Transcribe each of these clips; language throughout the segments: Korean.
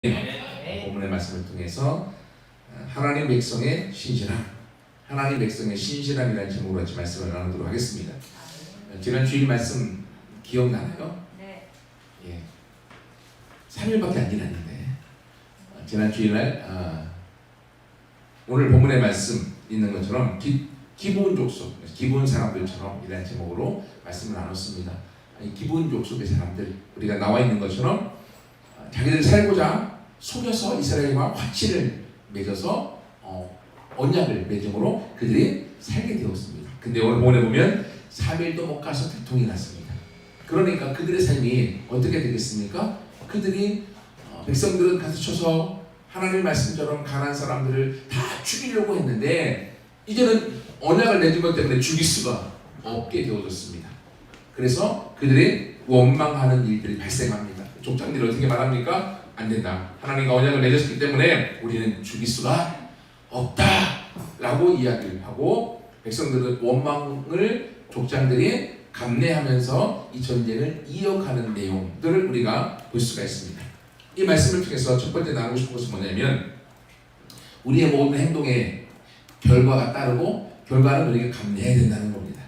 본문의 말씀을 통해서 하나님 백성의 신실함, 하나님 백성의 신실함이라는 제목으로 같이 말씀을 나누도록 하겠습니다. 지난 주일 말씀 기억나나요? 네. 예. 3일밖에 안 지났는데 지난 주일날 오늘 본문의 말씀 있는 것처럼 기본 족속, 기본 사람들처럼 이라는 제목으로 말씀을 나눴습니다. 기본 족속의 사람들, 우리가 나와 있는 것처럼 자기들 살고자 속여서 이스라엘과 화친을 맺어서 언약을 맺음으로 그들이 살게 되었습니다. 근데 오늘 본문에 보면 3일도 못 가서 대통이 났습니다. 그러니까 그들의 삶이 어떻게 되겠습니까? 그들이 백성들은 가서 쳐서 하나님 말씀처럼 가난한 사람들을 다 죽이려고 했는데 이제는 언약을 맺은 것 때문에 죽일 수가 없게 되어졌습니다. 그래서 그들이 원망하는 일들이 발생합니다. 족장들이 어떻게 말합니까? 안 된다. 하나님과 언약을 맺었기 때문에 우리는 죽일 수가 없다 라고 이야기를 하고, 백성들은 원망을 족장들이 감내하면서 이 전쟁을 이어가는 내용들을 우리가 볼 수가 있습니다. 이 말씀을 통해서 첫 번째 나누고 싶은 것은 뭐냐면, 우리의 모든 행동에 결과가 따르고 결과는 우리가 감내해야 된다는 겁니다.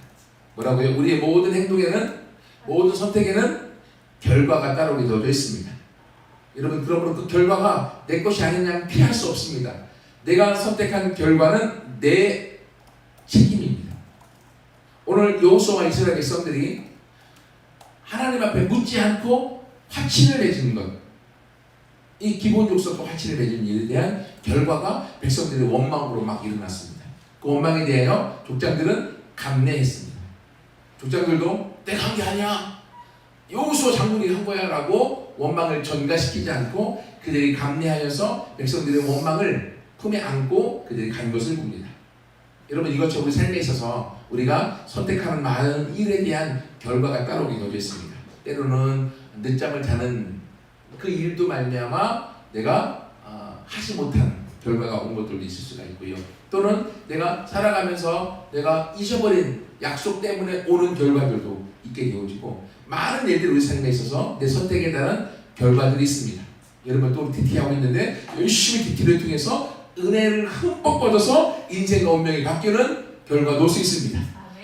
뭐라고요? 우리의 모든 행동에는, 모든 선택에는 결과가 따르게 되어져 있습니다. 여러분, 그러므로 그 결과가 내 것이 아니냐면 피할 수 없습니다. 내가 선택한 결과는 내 책임입니다. 오늘 여호수아와 이스라엘 백성들이 하나님 앞에 묻지 않고 화친을 맺은 것, 이 기본 족속과 화친을 맺은 일에 대한 결과가 백성들의 원망으로 막 일어났습니다. 그 원망에 대하여 족장들은 감내했습니다. 족장들도 내가 한 게 아니야, 여호수아 장군이 한 거야 라고 원망을 전가시키지 않고 그들이 감내하여서 백성들의 원망을 품에 안고 그들이 간 것을 봅니다. 여러분, 이것처럼 우리 삶에 있어서 우리가 선택하는 많은 일에 대한 결과가 따라오게 되어 있습니다. 때로는 늦잠을 자는 그 일도 말미암아 내가 하지 못한 결과가 온 것들도 있을 수가 있고요. 또는 내가 살아가면서 내가 잊어버린 약속 때문에 오는 결과들도 있게 되어지고, 많은 일들이 우리 삶에 있어서 내 선택에 따른 결과들이 있습니다. 여러분, 또 DT하고 있는데 열심히 DT를 통해서 은혜를 흠뻑 얻어서 인생과 운명이 바뀌는 결과도 올 수 있습니다.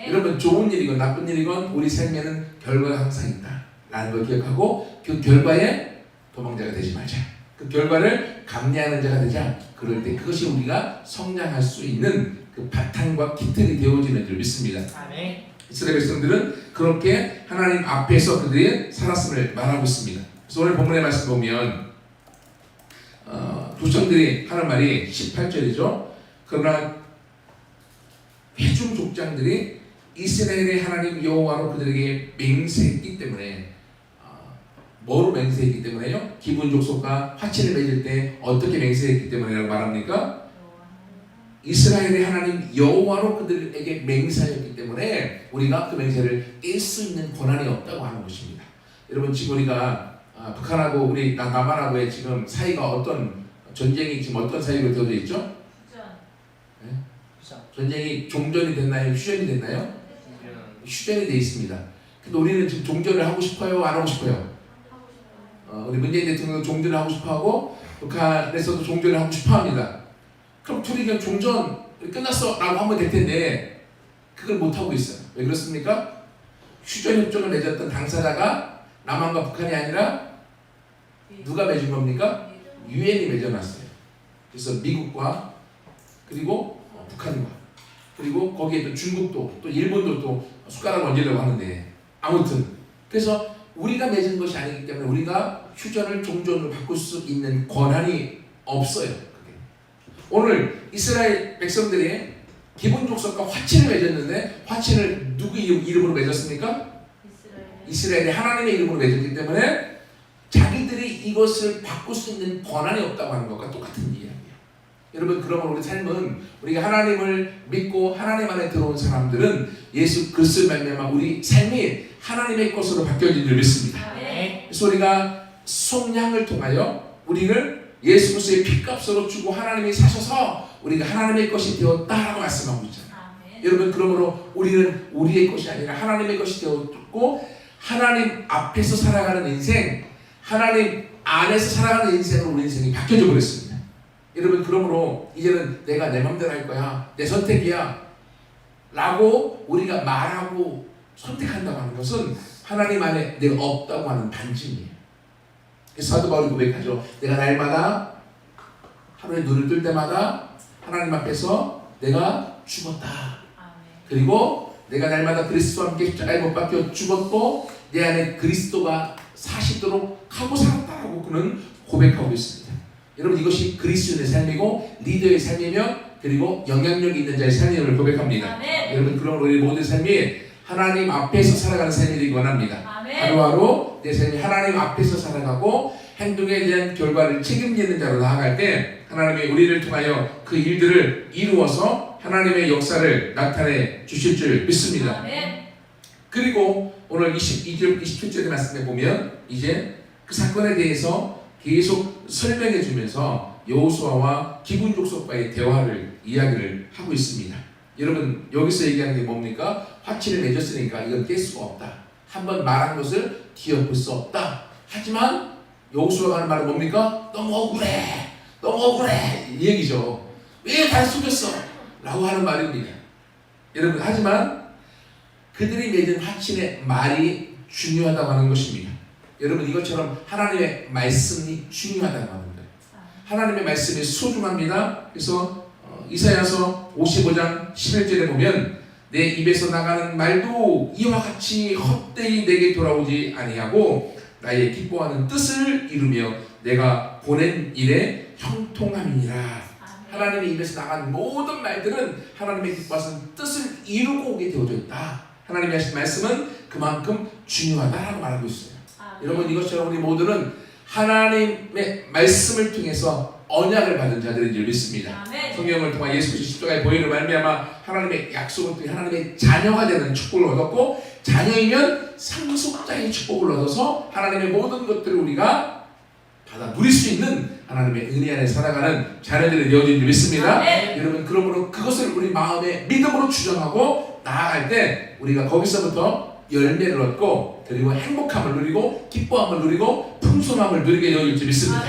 여러분, 좋은 일이건 나쁜 일이건 우리 삶에는 결과가 항상 있다 라는 걸 기억하고, 그 결과에 도망자가 되지 말자, 그 결과를 감내하는 자가 되자. 그럴 때 그것이 우리가 성장할 수 있는 그 바탕과 기틀이 되어지는 줄 믿습니다. 아멘. 이스라엘 백성들은 그렇게 하나님 앞에서 그들이 살았음을 말하고 있습니다. 그래서 오늘 본문의 말씀 보면 족장들이 하는 말이 18절이죠. 그러나 회중 족장들이 이스라엘의 하나님 여호와로 그들에게 맹세했기 때문에, 뭐로 맹세했기 때문에요? 기본 족속과 화친을 맺을 때 어떻게 맹세했기 때문이라고 말합니까? 이스라엘의 하나님 여호와로 그들에게 맹세하였기 때문에 우리가 그 맹세를 깰 수 있는 권한이 없다고 하는 것입니다. 여러분, 지금 우리가 북한하고 우리 남한하고의 지금 사이가 어떤, 전쟁이 지금 어떤 사이로 되어져 있죠? 네? 전쟁이 종전이 됐나요? 휴전이 됐나요? 휴전이 되어 있습니다. 근데 우리는 지금 종전을 하고 싶어요? 안 하고 싶어요? 우리 문재인 대통령도 종전을 하고 싶어하고 북한에서도 종전을 하고 싶어합니다. 그럼 둘이 그냥 종전 끝났어 라고 하면 될 텐데 그걸 못하고 있어요. 왜 그렇습니까? 휴전협정을 맺었던 당사자가 남한과 북한이 아니라 누가 맺은 겁니까? 유엔이 맺어놨어요. 그래서 미국과 그리고 북한과 그리고 거기에 또 중국도 또 일본도 또 숟가락을 얹으려고 하는데, 아무튼 그래서 우리가 맺은 것이 아니기 때문에 우리가 휴전을 종전으로 바꿀 수 있는 권한이 없어요. 그게. 오늘 이스라엘 백성들이 기본 족속과 화친을 맺었는데, 화친을 누구 이름으로 맺었습니까? 이스라엘의 하나님의 이름으로 맺었기 때문에 자기들이 이것을 바꿀 수 있는 권한이 없다고 하는 것과 똑같은 이야기예요. 여러분, 그러면 우리 삶은, 우리가 하나님을 믿고 하나님 안에 들어온 사람들은 예수 그리스도를 말미암아 우리 삶이 하나님의 것으로 바뀌어진 줄 믿습니다. 그래서 우리가 속량을 통하여 우리를 예수 그리스도의 피값으로 주고 하나님이 사셔서 우리가 하나님의 것이 되었다라고 말씀하고 있잖아요. 여러분, 그러므로 우리는 우리의 것이 아니라 하나님의 것이 되었고, 하나님 앞에서 살아가는 인생, 하나님 안에서 살아가는 인생으로 우리 인생이 바뀌어져 버렸습니다. 여러분, 그러므로 이제는 내가 내 맘대로 할 거야, 내 선택이야 라고 우리가 말하고 선택한다고 하는 것은 하나님 안에 내가 없다고 하는 반증이에요. 그래서 사도 바울이 고백하죠. 내가 날마다 하루에 눈을 뜰 때마다 하나님 앞에서 내가 죽었다. 그리고 내가 날마다 그리스도와 함께 십자가에 못 박혀 죽었고 내 안에 그리스도가 사시도록 하고 살았다라고 그는 고백하고 있습니다. 여러분, 이것이 그리스도인의 삶이고 리더의 삶이며 그리고 영향력이 있는 자의 삶임을 고백합니다. 여러분, 그럼 우리 모든 삶이 하나님 앞에서 살아가는 삶이 되기 원합니다. 하루하루 내 삶이 하나님 앞에서 살아가고 행동에 대한 결과를 책임지는 자로 나아갈 때 하나님이 우리를 통하여 그 일들을 이루어서 하나님의 역사를 나타내 주실 줄 믿습니다. 그리고 오늘 22절, 27절의 말씀에 보면 이제 그 사건에 대해서 계속 설명해 주면서 여호수아와 기브온 족속과의 대화를 이야기를 하고 있습니다. 여러분, 여기서 얘기하는 게 뭡니까? 화친을 맺었으니까 이건 깰 수가 없다. 한번 말한 것을 뒤엎을 수 없다. 하지만 여호수아가 하는 말은 뭡니까? 너무 억울해, 너무 억울해, 이 얘기죠. 왜 날 속였어? 라고 하는 말입니다. 여러분, 하지만 그들이 맺은 화친의 말이 중요하다고 하는 것입니다. 여러분, 이것처럼 하나님의 말씀이 중요하다고 하는 거예요. 하나님의 말씀이 소중합니다. 그래서 이사야서 55장 11절에 보면 내 입에서 나가는 말도 이와 같이 헛되이 내게 돌아오지 아니하고 나의 기뻐하는 뜻을 이루며 내가 보낸 일에 형통함이니라. 하나님의 입에서 나간 모든 말들은 하나님의 기뻐하시는 뜻을 이루고 오게 되어져 있다. 하나님이 하신 말씀은 그만큼 중요하다라고 말하고 있어요. 여러분, 이것처럼 우리 모두는 하나님의 말씀을 통해서 언약을 받은 자들인 줄 믿습니다. 성경을 통해 예수 그리스도 십자가의 보혈로 말미암아 하나님의 약속을 통해 하나님의 자녀가 되는 축복을 얻었고 자녀이면 상속자의 축복을 얻어서 하나님의 모든 것들을 우리가 받아 누릴 수 있는 하나님의 은혜 안에 살아가는 자녀들이 되어진 줄 믿습니다. 여러분, 그러므로 그것을 우리 마음에 믿음으로 주장하고 나아갈 때 우리가 거기서부터 열매를 얻고 그리고 행복함을 누리고 기뻐함을 누리고 풍성함을 누리게 되어질 줄 믿습니다.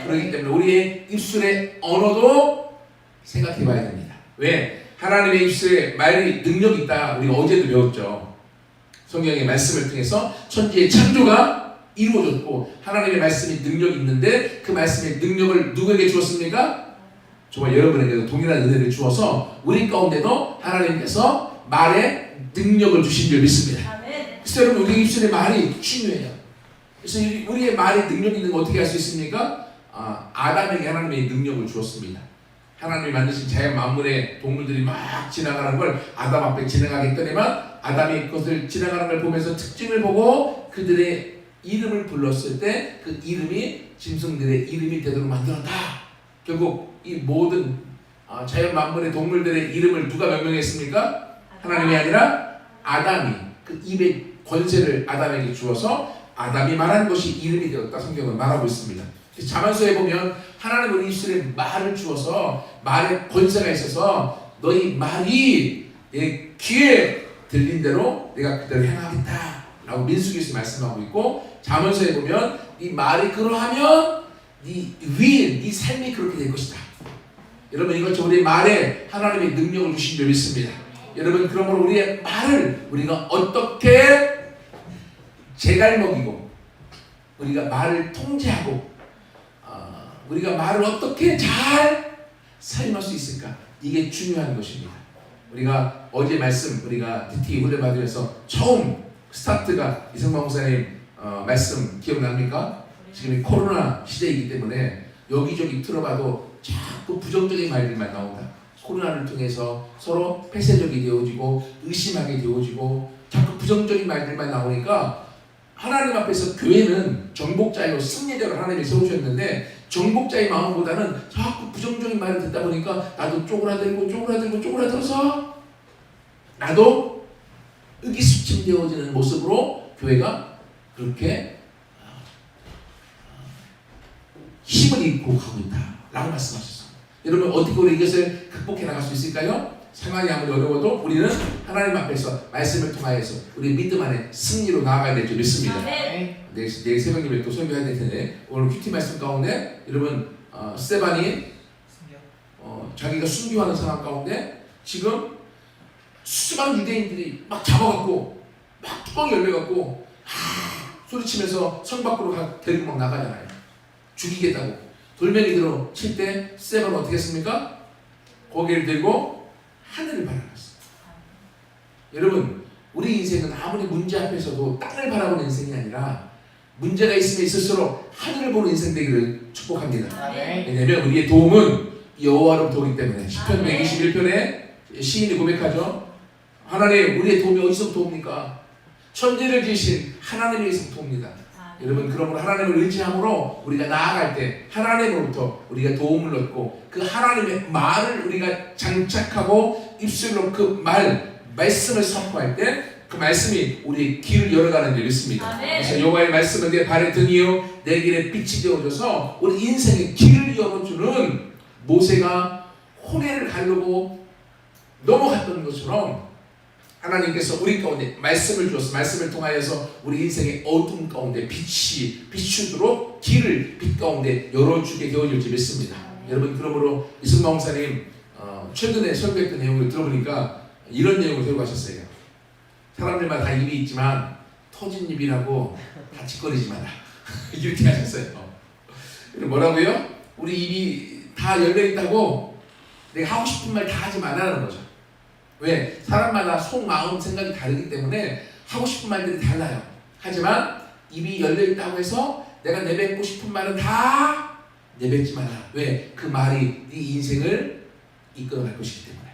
그렇기 때문에 우리의 입술의 언어도 생각해 봐야 됩니다. 왜? 하나님의 입술에 말이 능력이 있다. 우리가 어제도 배웠죠. 성경의 말씀을 통해서 천지의 창조가 이루어졌고 하나님의 말씀이 능력이 있는데 그 말씀의 능력을 누구에게 주었습니까? 정말 여러분에게도 동일한 은혜를 주어서 우리 가운데도 하나님께서 말에 능력을 주신 줄 믿습니다. 그래서 여러분, 우리 입술의 말이 중요해요. 그래서 우리의 말이 능력이 있는 거 어떻게 할 수 있습니까? 아담에게 하나님의 능력을 주었습니다. 하나님이 만드신 자연 만물의 동물들이 막 지나가는 걸 아담 앞에 지나가겠더니만 아담이 그것을 지나가는 걸 보면서 특징을 보고 그들의 이름을 불렀을 때 그 이름이 짐승들의 이름이 되도록 만들었다. 결국 이 모든 자연 만물의 동물들의 이름을 누가 명명했습니까? 하나님이 아니라 아담이 그 입의 권세를 아담에게 주어서 아담이 말한 것이 이름이 되었다. 성경은 말하고 있습니다. 자만서에 보면 하나님 우리 입술에 말을 주어서 말에 권세가 있어서 너희 말이 내 귀에 들린 대로 내가 그대로 행하겠다 라고 민수기에서 말씀하고 있고, 자문서에 보면 네 말이 그러하면 네 위에 네 삶이 그렇게 될 것이다. 여러분, 이것처럼 우리의 말에 하나님의 능력을 주신 줄 믿습니다. 여러분, 그러므로 우리의 말을 우리가 어떻게 제갈먹이고 우리가 말을 통제하고 우리가 말을 어떻게 잘 사용할 수 있을까? 이게 중요한 것입니다. 우리가 어제 말씀 우리가 DT 훈련 받으면서 처음 스타트가 이성만 목사님 말씀 기억납니까? 지금 코로나 시대이기 때문에 여기저기 들어봐도 자꾸 부정적인 말들만 나온다. 코로나를 통해서 서로 폐쇄적이 되어지고 의심하게 되어지고 자꾸 부정적인 말들만 나오니까 하나님 앞에서 교회는 정복자이고 승리자로 하나님이 세우셨는데 정복자의 마음보다는 자꾸 부정적인 말을 듣다 보니까 나도 쪼그라들어서 나도 의기소침되어지는 모습으로 교회가 그렇게 힘을 잃고 가고 있다 라고 말씀하셨습니다. 여러분, 어떻게 우리 이것을 극복해 나갈 수 있을까요? 상황이 아무리 어려워도 우리는 하나님 앞에서 말씀을 통하여서 우리 믿음 안에 승리로 나아가야 될 줄 믿습니다. 내일 새벽 예배 또 설교해야 될 텐데 오늘 큐티 말씀 가운데 여러분 스테반이 자기가 순교하는 상황 가운데 지금 수많은 유대인들이 막 잡아갖고 막 뚜껑이 열려갖고 소리치면서 성 밖으로 데리고 막 나가잖아요. 죽이겠다고 돌멩이들로 칠 때 스테반은 어떻게 했습니까? 고개를 들고 하늘을 바라봤어요. 여러분 우리 인생은 아무리 문제 앞에서도 땅을 바라보는 인생이 아니라 문제가 있으면 있을수록 하늘을 보는 인생 되기를 축복합니다. 왜냐하면 우리의 도움은 여호와로부터 오기 때문에 시편 121편에 시인이 고백하죠. 하나님 우리의 도움이 어디서부터 옵니까? 천지를 지으신 하나님에서부터 옵니다. 여러분 그러므로 하나님을 의지함으로 우리가 나아갈 때 하나님으로부터 우리가 도움을 얻고 그 하나님의 말을 우리가 장착하고 입술로 그 말씀을 선포할 때 그 말씀이 우리의 길을 열어가는 줄 믿습니다. 그래서 여호와의 말씀은 내 발의 등이요 내 길에 빛이 되어줘서 우리 인생의 길을 열어주는 모세가 홍해를 가르고 넘어갔던 것처럼 하나님께서 우리 가운데 말씀을 주어서 말씀을 통하여서 우리 인생의 어둠 가운데 빛이 비추도록 길을 빛 가운데 열어주게 되어질 줄 믿습니다. 여러분 그러므로 이승만 목사님 최근에 설교했던 내용을 들어보니까 이런 내용을 들고 하셨어요. 사람들마다 다 입이 있지만 터진 입이라고 다치거리지 마라. 이렇게 하셨어요. 뭐라고요? 우리 입이 다 열려있다고 내가 하고 싶은 말 다 하지 말라는 거죠. 왜? 사람마다 속, 마음, 생각이 다르기 때문에 하고 싶은 말들이 달라요. 하지만 입이 열려있다고 해서 내가 내뱉고 싶은 말은 다 내뱉지 마라. 왜? 그 말이 네 인생을 이끌어갈 것이기 때문에.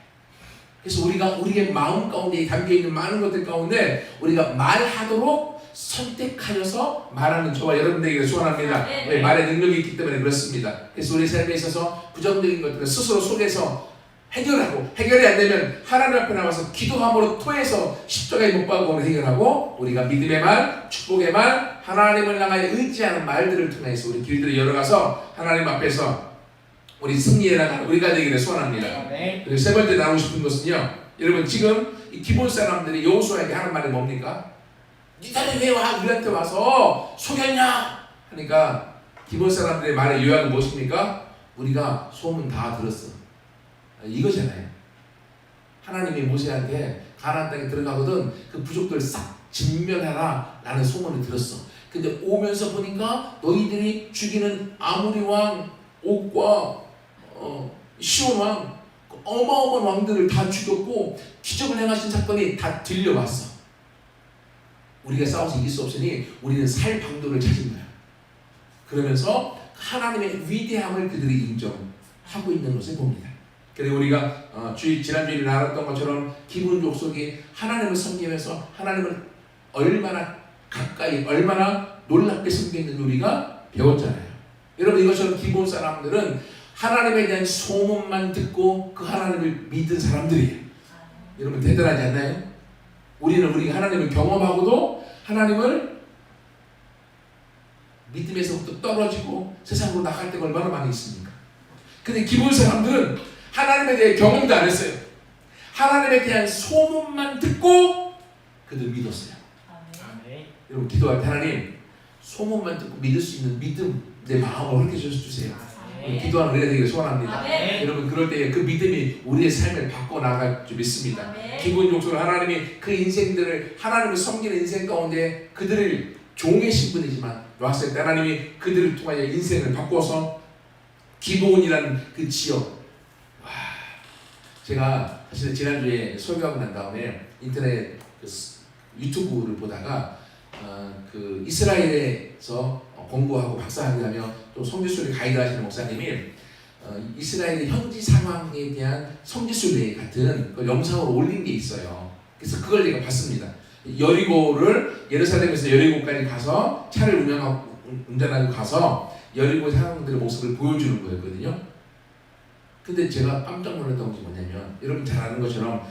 그래서 우리가 우리의 마음 가운데 담겨있는 많은 것들 가운데 우리가 말하도록 선택하여서 말하는 저와 여러분들에게 소원합니다. 왜? 말의 능력이 있기 때문에 그렇습니다. 그래서 우리 삶에 있어서 부정적인 것들을 스스로 속에서 해결하고 해결이 안 되면 하나님 앞에 나와서 기도함으로 토해서 십자가에 못 박고 해결하고 우리가 믿음의 말, 축복의 말, 하나님을 향하여 의지하는 말들을 통해서 우리 길들을 열어가서 하나님 앞에서 우리 승리해 나가는 우리가 되기를 소원합니다. 그리고 세 번째 나누고 싶은 것은요. 여러분 지금 이 기본 사람들이 여호수아에게 하는 말이 뭡니까? 니들이 왜 우리한테 와서 속였냐? 하니까 기본 사람들의 말의 요약은 무엇입니까? 우리가 소문 다 들었어. 이거잖아요. 하나님이 모세한테 가나안 땅에 들어가거든 그 부족들 싹 진멸하라 라는 소문을 들었어. 근데 오면서 보니까 너희들이 죽이는 아모리 왕 옥과 시온 왕 어마어마한 왕들을 다 죽였고 기적을 행하신 사건이 다 들려왔어. 우리가 싸워서 이길 수 없으니 우리는 살 방도를 찾은 거야. 그러면서 하나님의 위대함을 그들이 인정하고 있는 것을 봅니다. 그리고 우리가 지난주에 나눴던 것처럼 기분 족속이 하나님을 섬기면서 하나님을 얼마나 가까이 얼마나 놀랍게 섬기는 우리가 배웠잖아요. 여러분 이것처럼 기본 사람들은 하나님에 대한 소문만 듣고 그 하나님을 믿은 사람들이에요. 여러분 대단하지 않나요? 우리가 하나님을 경험하고도 하나님을 믿음에서부터 떨어지고 세상으로 나갈 때가 얼마나 많이 있습니까? 근데 기본 사람들은 하나님에 대해 경험도 안 했어요. 하나님에 대한 소문만 듣고 그들 믿었어요. 아멘. 여러분 기도할 때 하나님 소문만 듣고 믿을 수 있는 믿음 내 마음을 그렇게 주세요. 기도하는 우리가 되기를 소원합니다. 아멘. 여러분 그럴 때 그 믿음이 우리의 삶을 바꿔나갈 줄 믿습니다. 아멘. 기본 족속으로 하나님이 그 인생들을 하나님을 섬기는 인생 가운데 그들을 종의 신분이지만 놓았을 때 하나님이 그들을 통하여 인생을 바꿔서 기도원이라는 그 지역 제가 사실 지난주에 설교하고 난 다음에 인터넷 유튜브를 보다가 그 이스라엘에서 공부하고 박사학위하며 또 성지순례 가이드 하시는 목사님이 이스라엘의 현지 상황에 대한 성지순례 같은 그 영상으로 올린 게 있어요. 그래서 그걸 제가 봤습니다. 여리고를 예루살렘에서 여리고까지 가서 차를 운전하고 가서 여리고 사람들의 모습을 보여주는 거였거든요. 근데 제가 깜짝 놀랐던 것이 뭐냐면 여러분 잘 아는 것처럼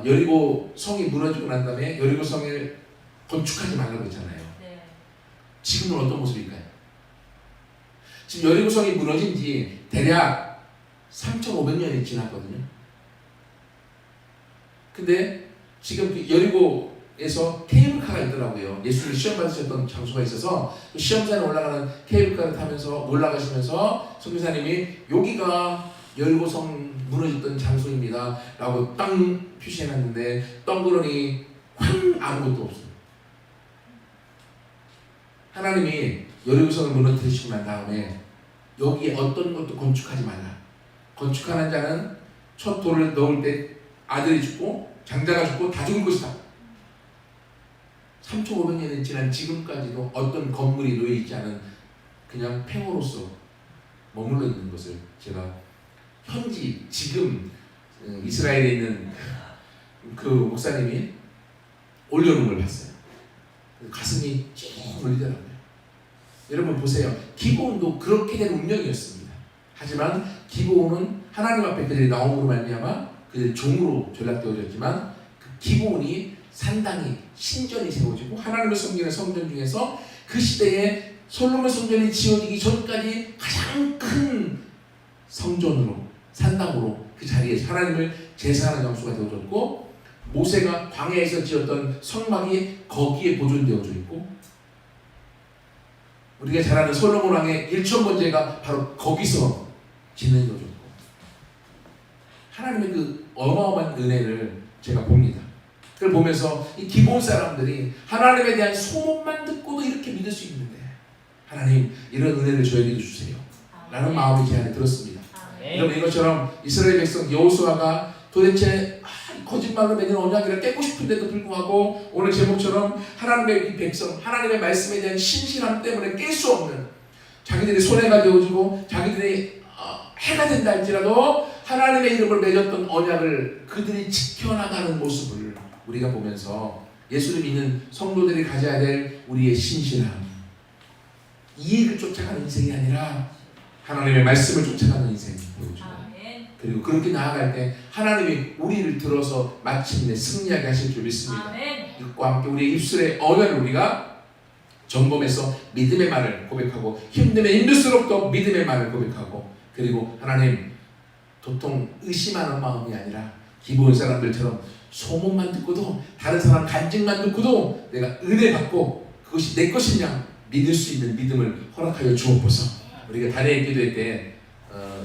여리고 성이 무너지고 난 다음에 여리고 성을 건축하지 말라고 했잖아요. 네. 지금은 어떤 모습일까요? 지금 여리고 성이 무너진 지 대략 3,500년이 지났거든요. 근데 지금 그 여리고에서 케이블카가 있더라고요. 예수님이 시험 받으셨던 장소가 있어서 시험산에 올라가는 케이블카를 타면서 올라가시면서 선교사님이 여기가 여리고성 무너졌던 장소입니다 라고 땅 표시해놨는데 덩그러니 황 아무것도 없어요. 하나님이 여리고성을 무너뜨리시고 난 다음에 여기에 어떤 것도 건축하지 말라. 건축하는 자는 첫 돌을 넣을 때 아들이 죽고 장자가 죽고 다 죽을 것이다. 3,500년이 지난 지금까지도 어떤 건물이 놓여있지 않은 그냥 팽으로서 머물러 있는 것을 제가 현지 지금 이스라엘에 있는 그 목사님이 올려놓은 걸 봤어요. 가슴이 찡 울리더라고요. 여러분 보세요. 기브온도 그렇게 된 운명이었습니다. 하지만 기브온은 하나님 앞에 그들이 나옴으로 말미암아 그들이 종으로 전락되어졌지만 그 기브온이 상당히 신전이 세워지고 하나님을 섬기는 성전 중에서 그 시대에 솔로몬 성전이 지어지기 전까지 가장 큰 성전으로 산당으로 그 자리에서 하나님을 제사하는 장소가 되어졌고 모세가 광야에서 지었던 성막이 거기에 보존되어져 있고 우리가 잘 아는 솔로몬 왕의 1,000번제가 바로 거기서 진행되어졌고 하나님의 그 어마어마한 은혜를 제가 봅니다. 그걸 보면서 이 기브온 사람들이 하나님에 대한 소문만 듣고도 이렇게 믿을 수 있는데 하나님 이런 은혜를 저에게도 주세요 라는 마음이 제 안에 들었습니다. 여러분 이것처럼 이스라엘 백성 여호수아가 도대체 거짓말로 맺은 언약을 깨고 싶은데도 불구하고 오늘 제목처럼 하나님의 이 백성 하나님의 말씀에 대한 신실함 때문에 깰 수 없는 자기들이 손해가 되어지고 자기들이 해가 된다 할지라도 하나님의 이름을 맺었던 언약을 그들이 지켜나가는 모습을 우리가 보면서 예수를 믿는 성도들이 가져야 될 우리의 신실함 이익을 쫓아가는 인생이 아니라 하나님의 말씀을 쫓아가는 인생이 보여줘요. 그리고 그렇게 나아갈 때 하나님이 우리를 들어서 마침내 승리하게 하실 줄 믿습니다. 이것과 함께 우리의 입술의 언어를 우리가 점검해서 믿음의 말을 고백하고 힘듦에 힘들수록 더 믿음의 말을 고백하고 그리고 하나님 도통 의심하는 마음이 아니라 기브온 사람들처럼 소문만 듣고도 다른 사람 간증만 듣고도 내가 은혜 받고 그것이 내 것이냐 믿을 수 있는 믿음을 허락하여 주옵소서. 우리가 다니엘 기도회 때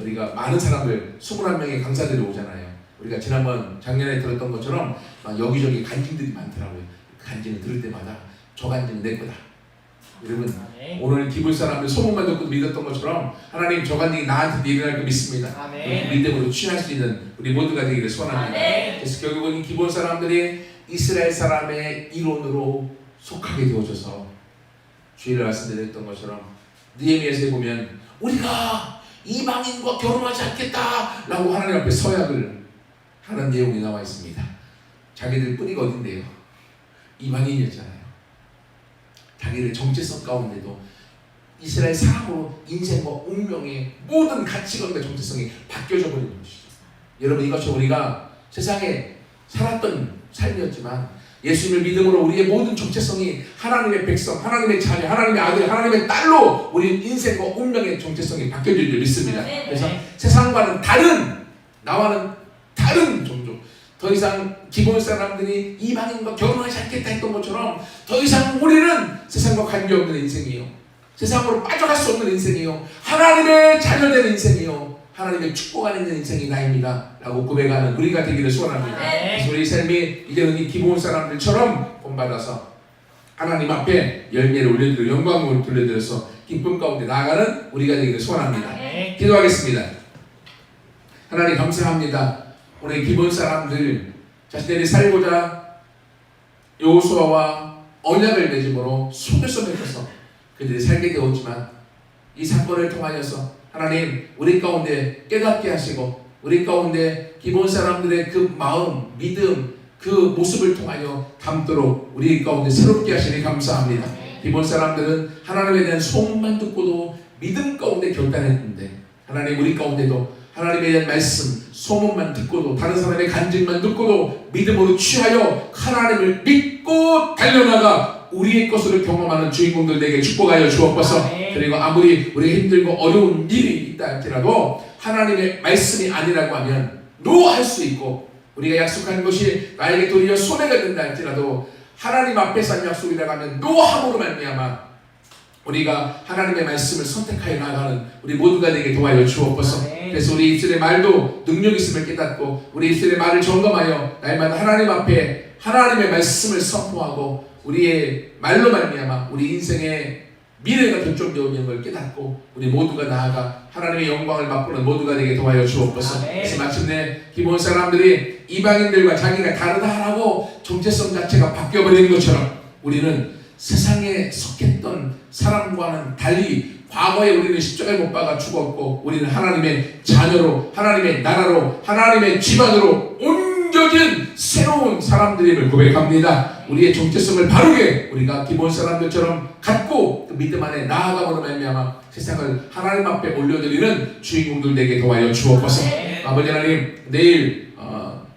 우리가 많은 사람들 21명의 강사들이 오잖아요. 우리가 지난번 작년에 들었던 것처럼 막 여기저기 간증들이 많더라고요. 간증을 들을 때마다 저 간증은 내 거다. 여러분 오늘 기브온 사람들 소문만 듣고 믿었던 것처럼 하나님 저 간증이 나한테 일어날 거 믿습니다. 믿음으로 취할 수 있는 우리 모두가 되기를 소원합니다. 그래서 결국은 기브온 사람들이 이스라엘 사람의 이론으로 속하게 되어져서 주일날 말씀드렸던 것처럼 느헤미야서에 보면 우리가 이방인과 결혼하지 않겠다 라고 하나님 앞에 서약을 하는 내용이 나와 있습니다. 자기들 뿌리가 어딘데요? 이방인이었잖아요. 자기들 정체성 가운데도 이스라엘 사람으로 인생과 운명의 모든 가치관과 정체성이 바뀌어져 버리는 것이죠. 여러분 이것이 우리가 세상에 살았던 삶이었지만 예수님을 믿음으로 우리의 모든 정체성이 하나님의 백성, 하나님의 자녀, 하나님의 아들, 하나님의 딸로 우리 인생과 운명의 정체성이 바뀌어질 줄 믿습니다. 그래서 세상과는 다른, 나와는 다른 종족, 더 이상 기브온 사람들이 이방인과 결혼하지 않겠다 했던 것처럼 더 이상 우리는 세상과 관계없는 인생이요, 세상으로 빠져갈 수 없는 인생이요, 하나님의 자녀된 인생이요, 하나님의 축복 안에 있는 인생이 나입니다 라고 고백하는 우리가 되기를 소원합니다. 그래서 우리 삶이 이제는 이 기브온 사람들처럼 본받아서 하나님 앞에 열매를 올려드리고 영광을 돌려드려서 기쁨 가운데 나아가는 우리가 되기를 소원합니다. 기도하겠습니다. 하나님 감사합니다. 오늘 기브온 사람들 자신들이 살고자 여호수아와 언약을 맺음으로 속에서 맺어서 그들이 살게 되었지만 이 사건을 통하여서 하나님 우리 가운데 깨닫게 하시고 우리 가운데 기브온 사람들의 그 마음, 믿음, 그 모습을 통하여 담도록 우리 가운데 새롭게 하시니 감사합니다. 기브온 사람들은 하나님에 대한 소문만 듣고도 믿음 가운데 결단했는데 하나님 우리 가운데도 하나님에 대한 말씀, 소문만 듣고도 다른 사람의 간증만 듣고도 믿음으로 취하여 하나님을 믿고 달려나가 우리의 것으로 경험하는 주인공들 에게 축복하여 주옵소서. 그리고 아무리 우리가 힘들고 어려운 일이 있다 할지라도 하나님의 말씀이 아니라고 하면 노할 수 있고 우리가 약속한 것이 나에게 도리어 손해가 된다 할지라도 하나님 앞에서 한 약속이라고 하면 노함으로 말미암아 우리가 하나님의 말씀을 선택하여 나가는 우리 모두가 되게 도와여 주옵소서. 그래서 우리 입술의 말도 능력 있음을 깨닫고 우리 입술의 말을 점검하여 날마다 하나님 앞에 하나님의 말씀을 선포하고 우리의 말로 말미암아 우리 인생의 미래가 결정되어 있는 걸 깨닫고 우리 모두가 나아가 하나님의 영광을 맛보는 모두가 되게 도와여 주옵소서. 그래서 마침내 기본 사람들이 이방인들과 자기가 다르다라고 정체성 자체가 바뀌어버리는 것처럼 우리는 세상에 속했던 사람과는 달리 과거에 우리는 십자가에 못 박아 죽었고 우리는 하나님의 자녀로 하나님의 나라로 하나님의 집안으로 옮겨진 새로운 사람들임을 고백합니다. 우리의 정체성을 바르게 우리가 기본 사람들처럼 갖고 그 믿음 안에 나아감으로 말미암아 세상을 하나님 앞에 올려드리는 주인공들 되게 도와여 주옵소서. 아버지 하나님 내일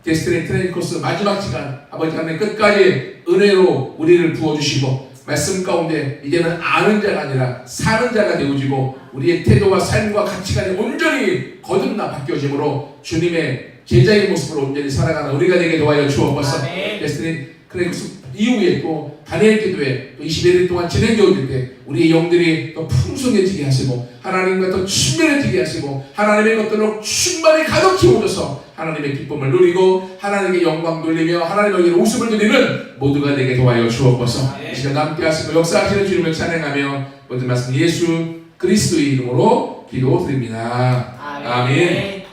데스티니 트레이닝 코스 마지막 시간 아버지 하나님 끝까지 은혜로 우리를 부어주시고 말씀 가운데 이제는 아는 자가 아니라 사는 자가 되어지고 우리의 태도와 삶과 가치관이 온전히 거듭나 바뀌어짐으로 주님의 제자의 모습으로 온전히 살아가는 우리가 되게 도와여 주옵소서. 데스티니 크레이스 이후에 또 다니엘 기도회 또 21일 동안 진행되어질 때 우리의 영들이 더 풍성해지게 하시고 하나님과 더 친밀해지게 하시고 하나님의 것들로 충만히 가득 채워져서 하나님의 기쁨을 누리고 하나님의 영광 돌리며 하나님에게 웃음을 드리는 모두가 되게 도와여 주옵소서. 이 시간 함께 하시고 역사하시는 주님을 찬양하며 모든 말씀 예수 그리스도의 이름으로 기도드립니다. 아멘.